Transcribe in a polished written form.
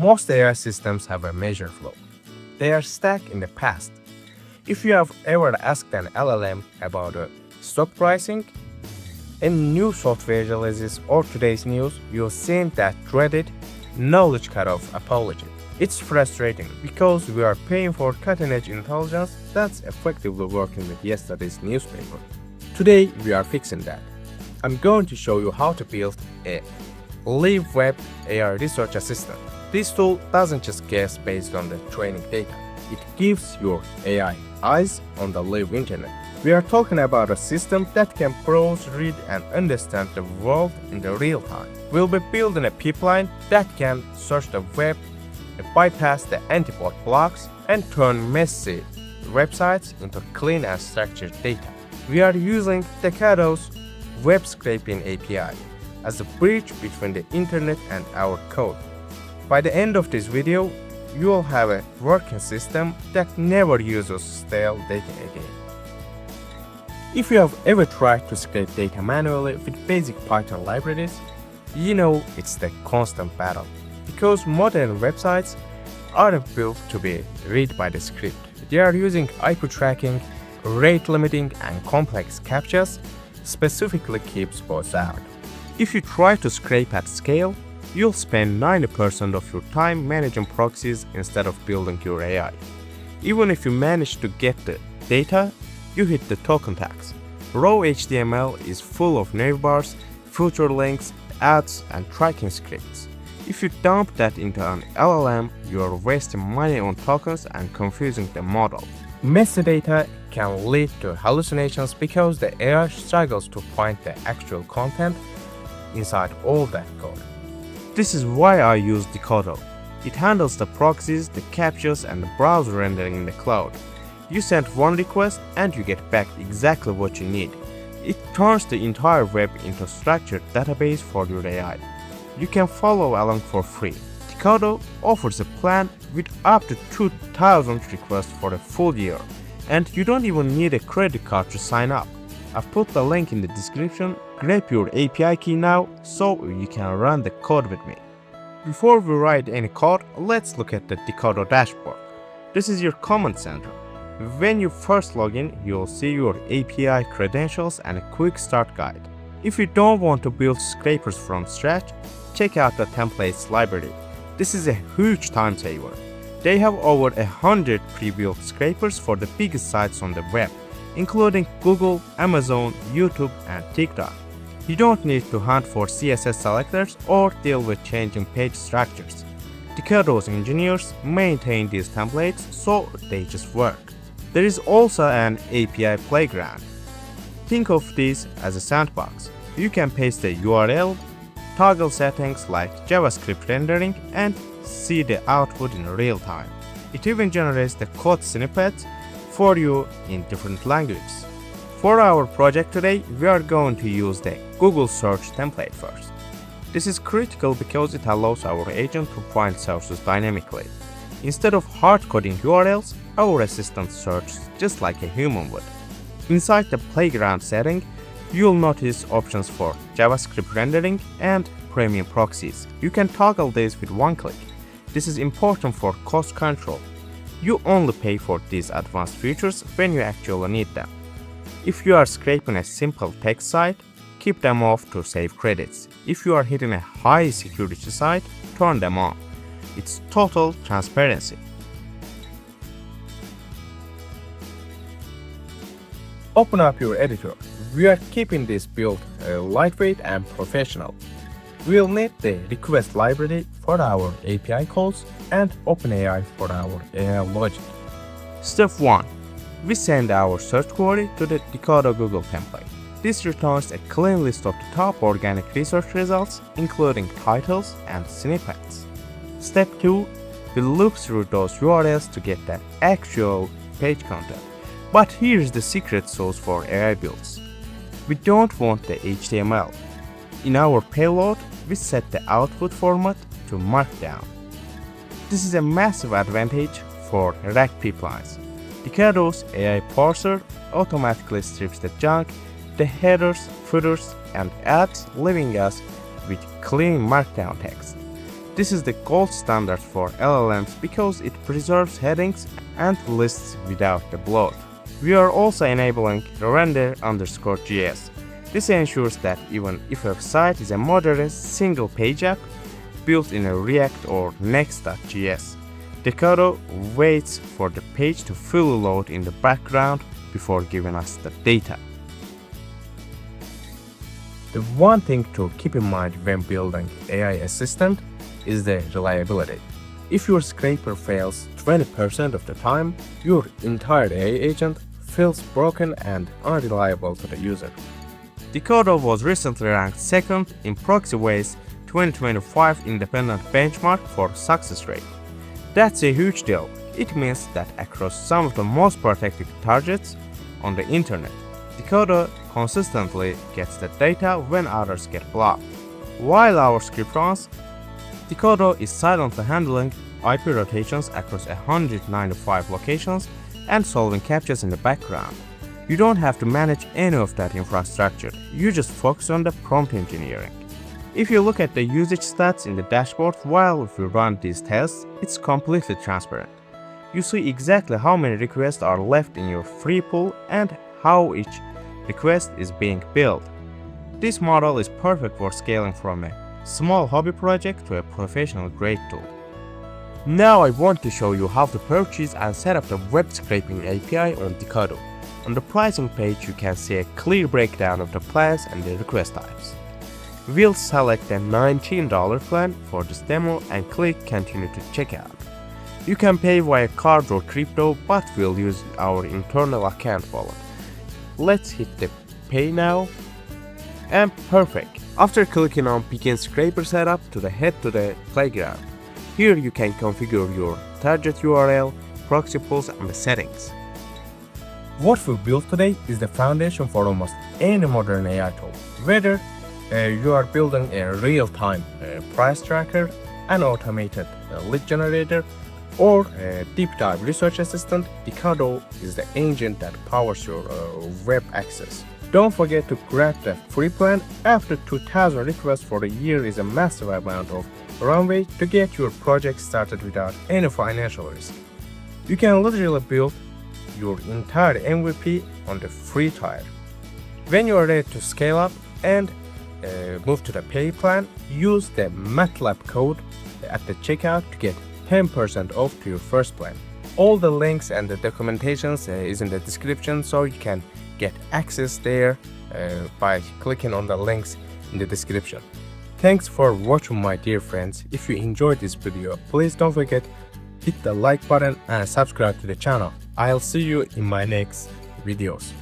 Most AI systems have a measure flow. They are stuck in the past. If you have ever asked an LLM about stock pricing, any new software releases or today's news, you'll see that dreaded knowledge cutoff apology. It's frustrating because we are paying for cutting-edge intelligence that's effectively working with yesterday's newspaper. Today, we are fixing that. I'm going to show you how to build a live web AI research assistant. This tool doesn't just guess based on the training data. It gives your AI eyes on the live internet. We are talking about a system that can browse, read, and understand the world in the real time. We'll be building a pipeline that can search the web, bypass the antibot blocks, and turn messy websites into clean and structured data. We are using Decodo's web scraping API as a bridge between the internet and our code. By the end of this video, you will have a working system that never uses stale data again. If you have ever tried to scrape data manually with basic Python libraries, you know it's the constant battle. Because modern websites aren't built to be read by the script. They are using IP tracking, rate limiting, and complex captchas specifically keeps bots out. If you try to scrape at scale, you'll spend 90% of your time managing proxies instead of building your AI. Even if you manage to get the data, you hit the token tax. Raw HTML is full of navbars, feature links, ads, and tracking scripts. If you dump that into an LLM, you are wasting money on tokens and confusing the model. Messy data can lead to hallucinations because the AI struggles to find the actual content inside all that code. This is why I use Decodo. It handles the proxies, the captchas, and the browser rendering in the cloud. You send one request and you get back exactly what you need. It turns the entire web into a structured database for your AI. You can follow along for free. Decodo offers a plan with up to 2,000 requests for a full year, and you don't even need a credit card to sign up. I've put the link in the description. Grab your API key now so you can run the code with me. Before we write any code, let's look at the Decodo dashboard. This is your command center. When you first log in, you'll see your API credentials and a quick start guide. If you don't want to build scrapers from scratch, check out the templates library. This is a huge time saver. They have over 100 pre-built scrapers for the biggest sites on the web, including Google, Amazon, YouTube, and TikTok. You don't need to hunt for CSS selectors or deal with changing page structures. Decodo's engineers maintain these templates so they just work. There is also an API playground. Think of this as a sandbox. You can paste a URL, toggle settings like JavaScript rendering, and see the output in real time. It even generates the code snippets for you in different languages. For our project today, we are going to use the Google search template first. This is critical because it allows our agent to find sources dynamically. Instead of hard-coding URLs, our assistant searches just like a human would. Inside the playground setting, you'll notice options for JavaScript rendering and premium proxies. You can toggle these with one click. This is important for cost control. You only pay for these advanced features when you actually need them. If you are scraping a simple text site, keep them off to save credits. If you are hitting a high security site, turn them on. It's total transparency. Open up your editor. We are keeping this build lightweight and professional. We'll need the request library for our API calls and OpenAI for our AI logic. Step 1. We send our search query to the Decodo Google template. This returns a clean list of the top organic research results, including titles and snippets. Step 2. We look through those URLs to get the actual page content. But here's the secret sauce for AI builds. We don't want the HTML. In our payload, we set the output format to Markdown. This is a massive advantage for RAG pipelines. Decodo's AI parser automatically strips the junk, the headers, footers, and adds, leaving us with clean Markdown text. This is the gold standard for LLMs because it preserves headings and lists without the bloat. We are also enabling render_JS. This ensures that even if a site is a modern single-page app built in a React or Next.js, Decodo waits for the page to fully load in the background before giving us the data. The one thing to keep in mind when building AI assistant is the reliability. If your scraper fails 20% of the time, your entire AI agent feels broken and unreliable to the user. Decodo was recently ranked second in Proxyways 2025 independent benchmark for success rate. That's a huge deal. It means that across some of the most protected targets on the internet, Decodo consistently gets the data when others get blocked. While our script runs, Decodo is silently handling IP rotations across 195 locations and solving captchas in the background. You don't have to manage any of that infrastructure, you just focus on the prompt engineering. If you look at the usage stats in the dashboard while we run these tests, it's completely transparent. You see exactly how many requests are left in your free pool and how each request is being built. This model is perfect for scaling from a small hobby project to a professional grade tool. Now I want to show you how to purchase and set up the web scraping API on Decodo. On the pricing page you can see a clear breakdown of the plans and the request types. We'll select the $19 plan for this demo and click continue to checkout. You can pay via card or crypto, but we'll use our internal account wallet. Let's hit the pay now and perfect. After clicking on begin scraper setup head to the playground. Here you can configure your target URL, proxy pools and the settings. What we built today is the foundation for almost any modern AI tool. Whether you are building a real-time price tracker, an automated lead generator, or a deep dive research assistant, Decodo is the engine that powers your web access. Don't forget to grab the free plan. After 2,000 requests for a year is a massive amount of runway to get your project started without any financial risk. You can literally build your entire MVP on the free tier. When you are ready to scale up and move to the pay plan, use the MATLAB code at the checkout to get 10% off to your first plan. All the links and the documentations is in the description, so you can get access there by clicking on the links in the description. Thanks for watching, my dear friends. If you enjoyed this video, please don't forget hit the like button and subscribe to the channel. I'll see you in my next videos.